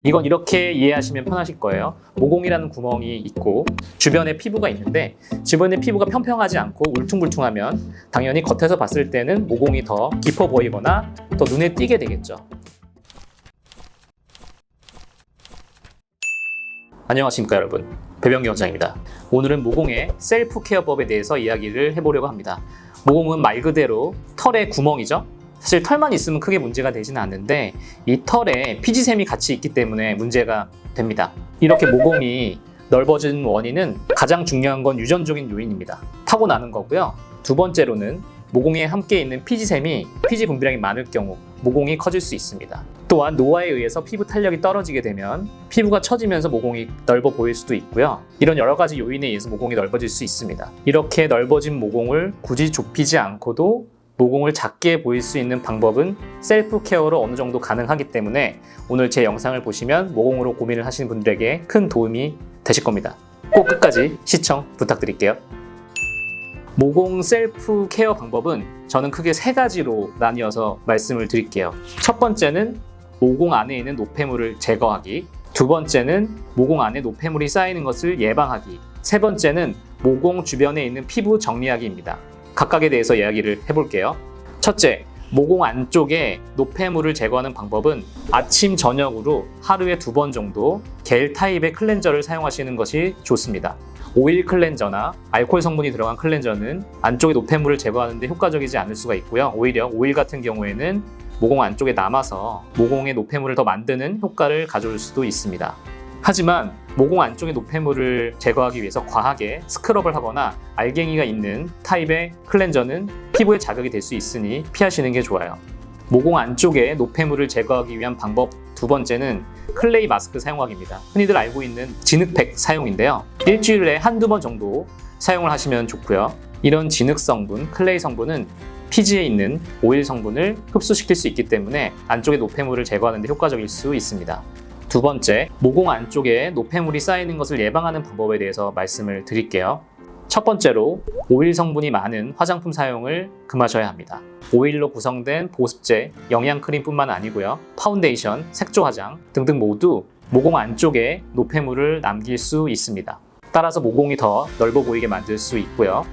이건 이렇게 이해하시면 편하실 거예요. 모공이라는 구멍이 있고 주변에 피부가 있는데 주변에 피부가 평평하지 않고 울퉁불퉁하면 당연히 겉에서 봤을 때는 모공이 더 깊어 보이거나 더 눈에 띄게 되겠죠. 안녕하십니까 여러분, 배병기 원장입니다. 오늘은 모공의 셀프 케어법에 대해서 이야기를 해보려고 합니다. 모공은 말 그대로 털의 구멍이죠. 사실 털만 있으면 크게 문제가 되지는 않는데 이 털에 피지샘이 같이 있기 때문에 문제가 됩니다. 이렇게 모공이 넓어진 원인은 가장 중요한 건 유전적인 요인입니다. 타고나는 거고요. 두 번째로는 모공에 함께 있는 피지샘이 피지 분비량이 많을 경우 모공이 커질 수 있습니다. 또한 노화에 의해서 피부 탄력이 떨어지게 되면 피부가 처지면서 모공이 넓어 보일 수도 있고요. 이런 여러 가지 요인에 의해서 모공이 넓어질 수 있습니다. 이렇게 넓어진 모공을 굳이 좁히지 않고도 모공을 작게 보일 수 있는 방법은 셀프 케어로 어느 정도 가능하기 때문에 오늘 제 영상을 보시면 모공으로 고민을 하시는 분들에게 큰 도움이 되실 겁니다. 꼭 끝까지 시청 부탁드릴게요. 모공 셀프 케어 방법은 저는 크게 세 가지로 나뉘어서 말씀을 드릴게요. 첫 번째는 모공 안에 있는 노폐물을 제거하기, 두 번째는 모공 안에 노폐물이 쌓이는 것을 예방하기, 세 번째는 모공 주변에 있는 피부 정리하기입니다. 각각에 대해서 이야기를 해볼게요. 첫째, 모공 안쪽에 노폐물을 제거하는 방법은 아침, 저녁으로 하루에 2번 정도 겔 타입의 클렌저를 사용하시는 것이 좋습니다. 오일 클렌저나 알코올 성분이 들어간 클렌저는 안쪽의 노폐물을 제거하는 데 효과적이지 않을 수가 있고요. 오히려 오일 같은 경우에는 모공 안쪽에 남아서 모공의 노폐물을 더 만드는 효과를 가져올 수도 있습니다. 하지만 모공 안쪽의 노폐물을 제거하기 위해서 과하게 스크럽을 하거나 알갱이가 있는 타입의 클렌저는 피부에 자극이 될 수 있으니 피하시는 게 좋아요. 모공 안쪽에 노폐물을 제거하기 위한 방법 두 번째는 클레이 마스크 사용하기입니다. 흔히들 알고 있는 진흙팩 사용인데요. 일주일에 한두 번 정도 사용을 하시면 좋고요. 이런 진흙 성분, 클레이 성분은 피지에 있는 오일 성분을 흡수시킬 수 있기 때문에 안쪽의 노폐물을 제거하는 데 효과적일 수 있습니다. 두 번째, 모공 안쪽에 노폐물이 쌓이는 것을 예방하는 방법에 대해서 말씀을 드릴게요. 첫 번째로 오일 성분이 많은 화장품 사용을 금하셔야 합니다. 오일로 구성된 보습제, 영양크림뿐만 아니고요. 파운데이션, 색조 화장 등등 모두 모공 안쪽에 노폐물을 남길 수 있습니다. 따라서 모공이 더 넓어 보이게 만들 수 있고요.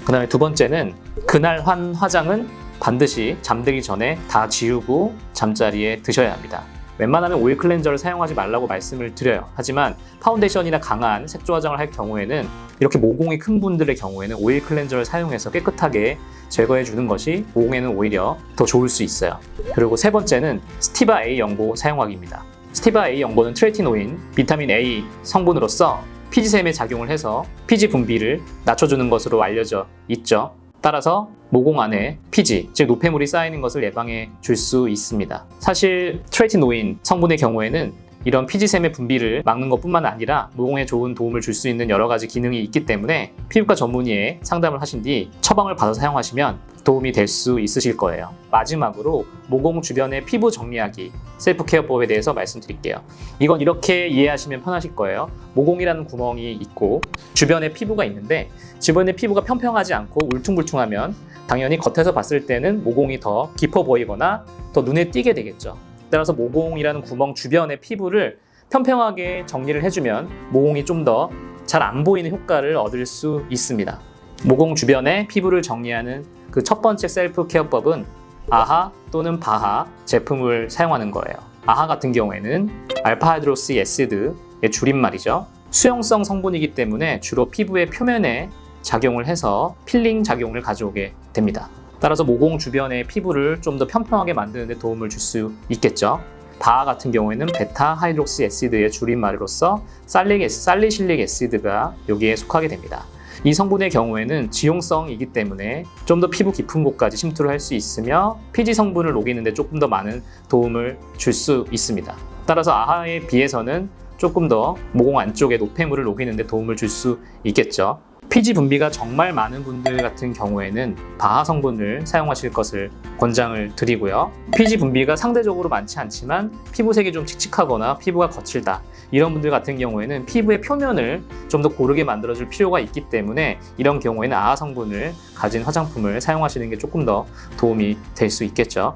그 다음에 두 번째는 그날 한 화장은 반드시 잠들기 전에 다 지우고 잠자리에 드셔야 합니다. 웬만하면 오일 클렌저를 사용하지 말라고 말씀을 드려요. 하지만 파운데이션이나 강한 색조 화장을 할 경우에는 이렇게 모공이 큰 분들의 경우에는 오일 클렌저를 사용해서 깨끗하게 제거해 주는 것이 모공에는 오히려 더 좋을 수 있어요. 그리고 세 번째는 스티바 A 연고 사용하기입니다. 스티바 A 연고는 트레티노인, 비타민 A 성분으로서 피지샘에 작용을 해서 피지 분비를 낮춰주는 것으로 알려져 있죠. 따라서 모공 안에 피지, 즉 노폐물이 쌓이는 것을 예방해 줄 수 있습니다. 사실 트레티노인 성분의 경우에는 이런 피지샘의 분비를 막는 것뿐만 아니라 모공에 좋은 도움을 줄 수 있는 여러 가지 기능이 있기 때문에 피부과 전문의의 상담을 하신 뒤 처방을 받아서 사용하시면 도움이 될 수 있으실 거예요. 마지막으로 모공 주변의 피부 정리하기, 셀프 케어법에 대해서 말씀드릴게요. 이건 이렇게 이해하시면 편하실 거예요. 모공이라는 구멍이 있고 주변에 피부가 있는데 주변에 피부가 평평하지 않고 울퉁불퉁하면 당연히 겉에서 봤을 때는 모공이 더 깊어 보이거나 더 눈에 띄게 되겠죠. 따라서 모공이라는 구멍 주변의 피부를 평평하게 정리를 해주면 모공이 좀 더 잘 안 보이는 효과를 얻을 수 있습니다. 모공 주변의 피부를 정리하는 그 첫 번째 셀프 케어법은 아하 또는 바하 제품을 사용하는 거예요. 아하 같은 경우에는 알파 하이드록시 애시드의 줄임말이죠. 수용성 성분이기 때문에 주로 피부의 표면에 작용을 해서 필링 작용을 가져오게 됩니다. 따라서 모공 주변의 피부를 좀 더 평평하게 만드는 데 도움을 줄 수 있겠죠. 바하 같은 경우에는 베타 하이드록시 애시드의 줄임말로서 살리실릭 애시드가 여기에 속하게 됩니다. 이 성분의 경우에는 지용성이기 때문에 좀 더 피부 깊은 곳까지 침투를 할 수 있으며 피지 성분을 녹이는 데 조금 더 많은 도움을 줄 수 있습니다. 따라서 아하에 비해서는 조금 더 모공 안쪽에 노폐물을 녹이는 데 도움을 줄 수 있겠죠. 피지 분비가 정말 많은 분들 같은 경우에는 바하 성분을 사용하실 것을 권장을 드리고요. 피지 분비가 상대적으로 많지 않지만 피부색이 좀 칙칙하거나 피부가 거칠다, 이런 분들 같은 경우에는 피부의 표면을 좀 더 고르게 만들어줄 필요가 있기 때문에 이런 경우에는 아하 성분을 가진 화장품을 사용하시는 게 조금 더 도움이 될 수 있겠죠.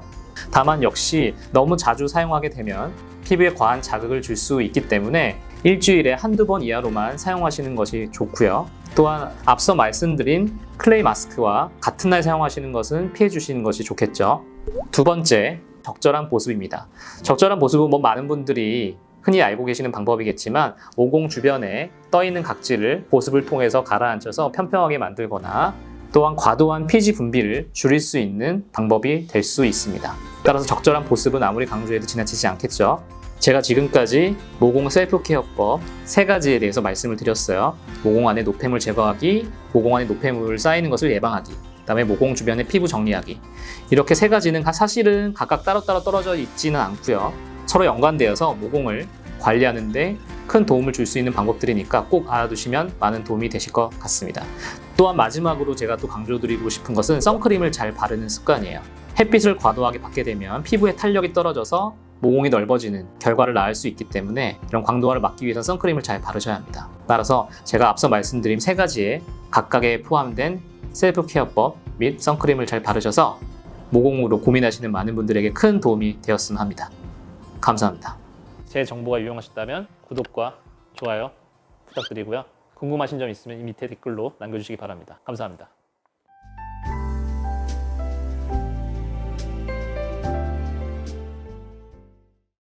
다만 역시 너무 자주 사용하게 되면 피부에 과한 자극을 줄 수 있기 때문에 일주일에 한두 번 이하로만 사용하시는 것이 좋고요. 또한 앞서 말씀드린 클레이 마스크와 같은 날 사용하시는 것은 피해 주시는 것이 좋겠죠. 두 번째, 적절한 보습입니다. 적절한 보습은 많은 분들이 흔히 알고 계시는 방법이겠지만 모공 주변에 떠있는 각질을 보습을 통해서 가라앉혀서 평평하게 만들거나 또한 과도한 피지 분비를 줄일 수 있는 방법이 될 수 있습니다. 따라서 적절한 보습은 아무리 강조해도 지나치지 않겠죠. 제가 지금까지 모공 셀프 케어법 3가지에 대해서 말씀을 드렸어요. 모공 안에 노폐물 제거하기, 모공 안에 노폐물 쌓이는 것을 예방하기, 그다음에 모공 주변의 피부 정리하기. 이렇게 3가지는 사실은 각각 따로따로 떨어져 있지는 않고요. 서로 연관되어서 모공을 관리하는 데 큰 도움을 줄 수 있는 방법들이니까 꼭 알아두시면 많은 도움이 되실 것 같습니다. 또한 마지막으로 제가 또 강조드리고 싶은 것은 선크림을 잘 바르는 습관이에요. 햇빛을 과도하게 받게 되면 피부의 탄력이 떨어져서 모공이 넓어지는 결과를 낳을 수 있기 때문에 이런 광도화를 막기 위해서 선크림을 잘 바르셔야 합니다. 따라서 제가 앞서 말씀드린 3가지에 각각에 포함된 셀프 케어법 및 선크림을 잘 바르셔서 모공으로 고민하시는 많은 분들에게 큰 도움이 되었으면 합니다. 감사합니다. 제 정보가 유용하셨다면 구독과 좋아요 부탁드리고요. 궁금하신 점 있으면 이 밑에 댓글로 남겨주시기 바랍니다. 감사합니다.